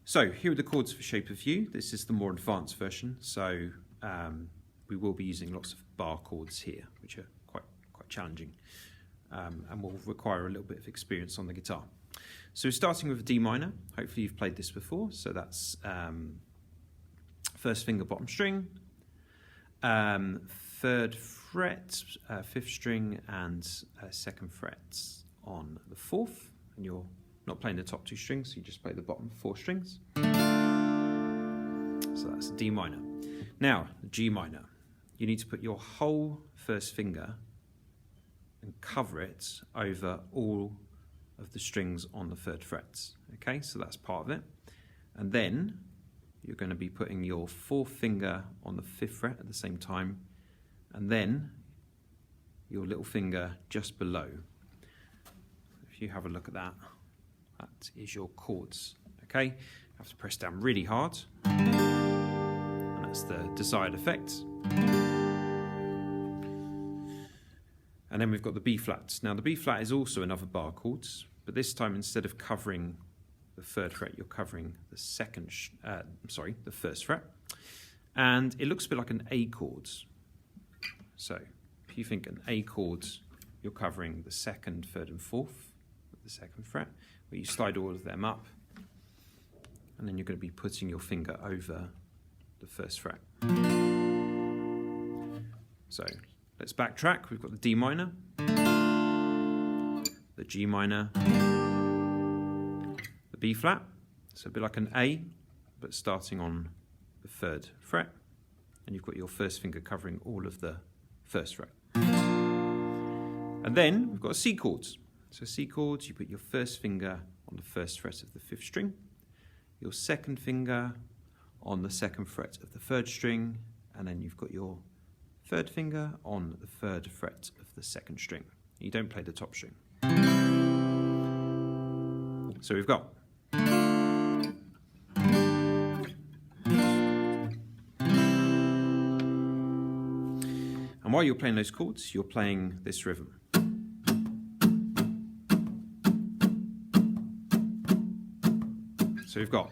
So here are the chords for Shape of You. This is the more advanced version, so we will be using lots of bar chords here, which are quite challenging and will require a little bit of experience on the guitar. So we're starting with a D minor. Hopefully you've played this before. So that's first finger bottom string, third fret, fifth string, and second fret on the fourth, and you're not playing the top two strings, so you just play the bottom four strings. So that's the D minor. Now, the G minor. You need to put your whole first finger and cover it over all of the strings on the third frets. Okay, so that's part of it. And then you're going to be putting your fourth finger on the fifth fret at the same time, and then your little finger just below. If you have a look at that, that is your chords. Okay, you have to press down really hard, and that's the desired effect. And then we've got the B flat. Now the B flat is also another bar chords, but this time instead of covering the third fret, you're covering the first fret, and it looks a bit like an A chord. So if you think an A chord, you're covering the second, third, and fourth of the second fret, where you slide all of them up, and then you're going to be putting your finger over the first fret. So let's backtrack. We've got the D minor, the G minor, the B flat, so a bit like an A, but starting on the third fret, and you've got your first finger covering all of the first fret. And then we've got C chords. So C chords, you put your first finger on the first fret of the fifth string, your second finger on the second fret of the third string, and then you've got your third finger on the third fret of the second string. You don't play the top string. So we've got and while you're playing those chords, you're playing this rhythm. So we've got